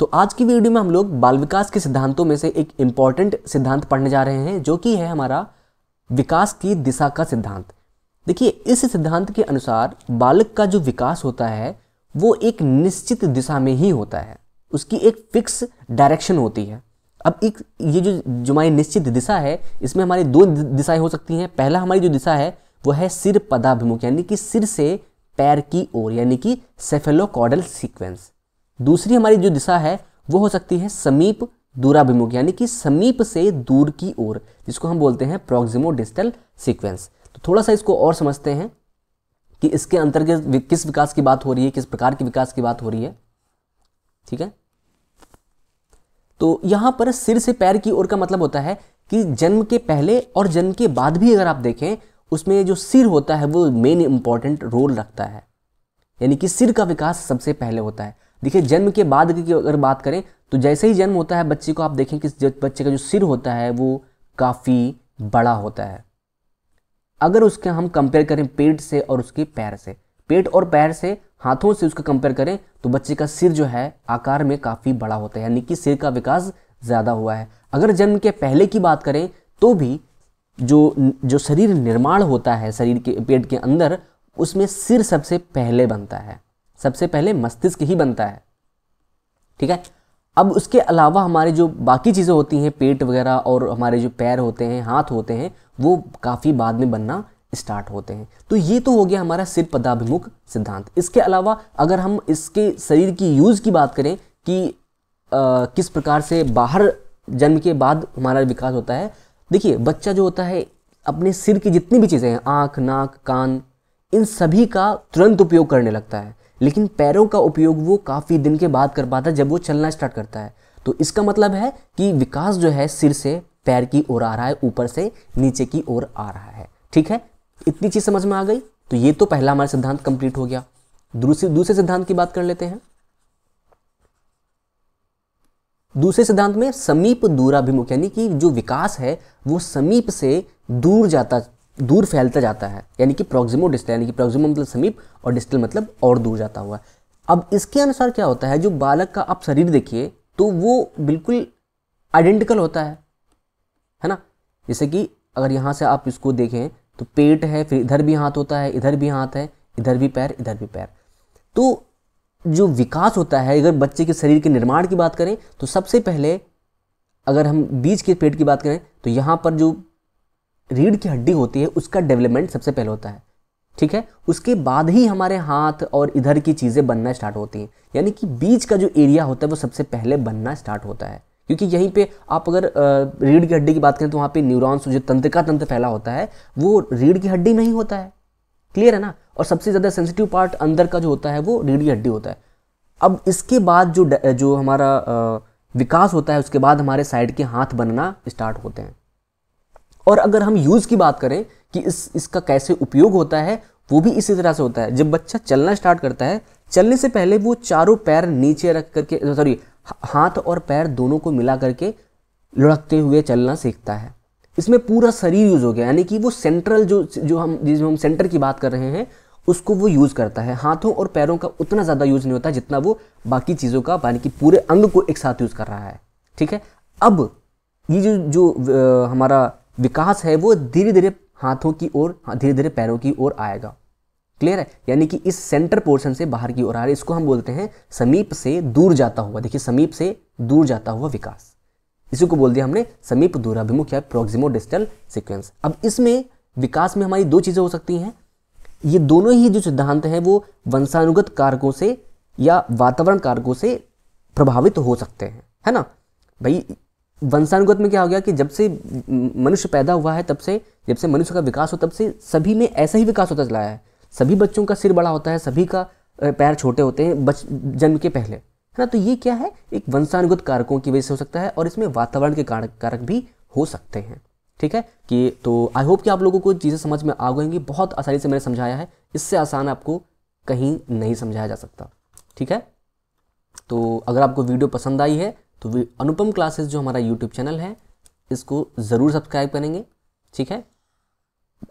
तो आज की वीडियो में हम लोग बाल विकास के सिद्धांतों में से एक इम्पॉर्टेंट सिद्धांत पढ़ने जा रहे हैं, जो कि है हमारा विकास की दिशा का सिद्धांत। देखिए, इस सिद्धांत के अनुसार बालक का जो विकास होता है वो एक निश्चित दिशा में ही होता है, उसकी एक फिक्स डायरेक्शन होती है। अब एक ये जो हमारी निश्चित दिशा है, इसमें हमारी दो दिशाएं हो सकती हैं। पहला हमारी जो दिशा है वो है सिर पदाभिमुख, यानी कि सिर से पैर की ओर, यानी कि सेफेलोकॉर्डल सीक्वेंस। दूसरी हमारी जो दिशा है वो हो सकती है समीप दूराभिमुख, यानी कि समीप से दूर की ओर, जिसको हम बोलते हैं प्रॉक्सिमो डिस्टल सीक्वेंस। तो थोड़ा सा इसको और समझते हैं कि इसके अंतर्गत किस विकास की बात हो रही है, किस प्रकार के विकास की बात हो रही है। ठीक है, तो यहां पर सिर से पैर की ओर का मतलब होता है कि जन्म के पहले और जन्म के बाद भी अगर आप देखें, उसमें जो सिर होता है वो मेन इंपॉर्टेंट रोल रखता है, यानी कि सिर का विकास सबसे पहले होता है। देखिए, जन्म के बाद की अगर बात करें तो जैसे ही जन्म होता है बच्चे को, आप देखें कि बच्चे का जो सिर होता है वो काफ़ी बड़ा होता है। अगर उसके हम कंपेयर करें पेट से और उसके पैर से, पेट और पैर से, हाथों से उसका कंपेयर करें तो बच्चे का सिर जो है आकार में काफ़ी बड़ा होता है, यानी कि सिर का विकास ज़्यादा हुआ है। अगर जन्म के पहले की बात करें तो भी जो शरीर निर्माण होता है शरीर के पेट के अंदर, उसमें सिर सबसे पहले बनता है, सबसे पहले मस्तिष्क ही बनता है। ठीक है, अब उसके अलावा हमारे जो बाकी चीज़ें होती हैं, पेट वगैरह और हमारे जो पैर होते हैं, हाथ होते हैं, वो काफ़ी बाद में बनना स्टार्ट होते हैं। तो ये तो हो गया हमारा सिर पदाभिमुख सिद्धांत। इसके अलावा अगर हम इसके शरीर की यूज़ की बात करें कि किस प्रकार से बाहर जन्म के बाद हमारा विकास होता है। देखिए, बच्चा जो होता है अपने सिर की जितनी भी चीज़ें हैं, आँख, नाक, कान, इन सभी का तुरंत उपयोग करने लगता है, लेकिन पैरों का उपयोग वो काफ़ी दिन के बाद कर पाता है जब वो चलना स्टार्ट करता है। तो इसका मतलब है कि विकास जो है सिर से पैर की ओर आ रहा है, ऊपर से नीचे की ओर आ रहा है। ठीक है, इतनी चीज़ समझ में आ गई। तो ये तो पहला हमारा सिद्धांत कंप्लीट हो गया। दूसरे सिद्धांत की बात कर लेते हैं। दूसरे सिद्धांत में समीप दूराभिमुख, यानी कि जो विकास है वो समीप से दूर फैलता जाता है, यानी कि प्रॉक्सिमो डिस्टल, यानी कि प्रॉक्सिमो मतलब समीप और डिस्टल मतलब और दूर जाता हुआ। अब इसके अनुसार क्या होता है, जो बालक का आप शरीर देखिए तो वो बिल्कुल आइडेंटिकल होता है ना। जैसे कि अगर यहाँ से आप इसको देखें तो पेट है, फिर इधर भी हाथ होता है, इधर भी हाथ है, इधर भी पैर, इधर भी पैर। तो जो विकास होता है, अगर बच्चे के शरीर के निर्माण की बात करें तो सबसे पहले अगर हम बीच के पेट की बात करें तो यहाँ पर जो रीढ़ की हड्डी होती है उसका डेवलपमेंट सबसे पहले होता है। ठीक है, उसके बाद ही हमारे हाथ और इधर की चीज़ें बनना स्टार्ट होती हैं, यानी कि बीच का जो एरिया होता है वो सबसे पहले बनना स्टार्ट होता है। क्योंकि यहीं पे आप अगर रीढ़ की हड्डी की बात करें तो वहाँ पे न्यूरॉन्स, जो तंत्रिका तंत्र फैला होता है, वो रीढ़ की हड्डी में ही होता है। क्लियर है ना। और सबसे ज़्यादा सेंसिटिव पार्ट अंदर का जो होता है वो रीढ़ की हड्डी होता है। अब इसके बाद जो हमारा विकास होता है, उसके बाद हमारे साइड के हाथ बनना स्टार्ट होते हैं। और अगर हम यूज़ की बात करें कि इसका कैसे उपयोग होता है, वो भी इसी तरह से होता है। जब बच्चा चलना स्टार्ट करता है, चलने से पहले वो चारों पैर नीचे रख करके, हाथ और पैर दोनों को मिला करके लुढ़कते हुए चलना सीखता है। इसमें पूरा शरीर यूज़ हो गया, यानी कि वो सेंट्रल जो हम सेंटर की बात कर रहे हैं उसको वो यूज़ करता है। हाथों और पैरों का उतना ज़्यादा यूज़ नहीं होता जितना वो बाकी चीज़ों का, यानी कि पूरे अंग को एक साथ यूज़ कर रहा है। ठीक है, अब ये जो हमारा विकास है वो धीरे धीरे हाथों की ओर, धीरे धीरे पैरों की ओर आएगा। क्लियर है, यानी कि इस सेंटर पोर्शन से बाहर की ओर आ रहा है। इसको हम बोलते हैं समीप से दूर जाता हुआ। देखिए, समीप से दूर जाता हुआ विकास, इसी को बोल दिया हमने समीप दूराभिमुख या प्रॉक्सिमो डिस्टल सीक्वेंस। अब इसमें विकास में हमारी दो चीज़ें हो सकती हैं। ये दोनों ही जो सिद्धांत हैं वो वंशानुगत कारकों से या वातावरण कारकों से प्रभावित हो सकते हैं, है ना भाई। वंशानुगत में क्या हो गया कि जब से मनुष्य पैदा हुआ है, जब से मनुष्य का विकास हो, तब से सभी में ऐसा ही विकास होता चला है। सभी बच्चों का सिर बड़ा होता है, सभी का पैर छोटे होते हैं जन्म के पहले, है ना। तो ये क्या है, एक वंशानुगत कारकों की वजह से हो सकता है, और इसमें वातावरण के कारक भी हो सकते हैं। ठीक है, कि तो आई होप कि आप लोगों को चीज़ें समझ में आ गएंगी। बहुत आसानी से मैंने समझाया है, इससे आसान आपको कहीं नहीं समझाया जा सकता। ठीक है, तो अगर आपको वीडियो पसंद आई है तो अनुपम क्लासेस जो हमारा यूट्यूब चैनल है इसको ज़रूर सब्सक्राइब करेंगे। ठीक है,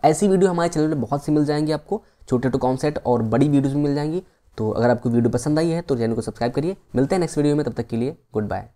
ऐसी वीडियो हमारे चैनल में बहुत सी मिल जाएंगी आपको, छोटे छोटे कॉन्सेप्ट और बड़ी वीडियोज़ भी मिल जाएंगी। तो अगर आपको वीडियो पसंद आई है तो चैनल को सब्सक्राइब करिए। मिलते हैं नेक्स्ट वीडियो में, तब तक के लिए गुड बाय।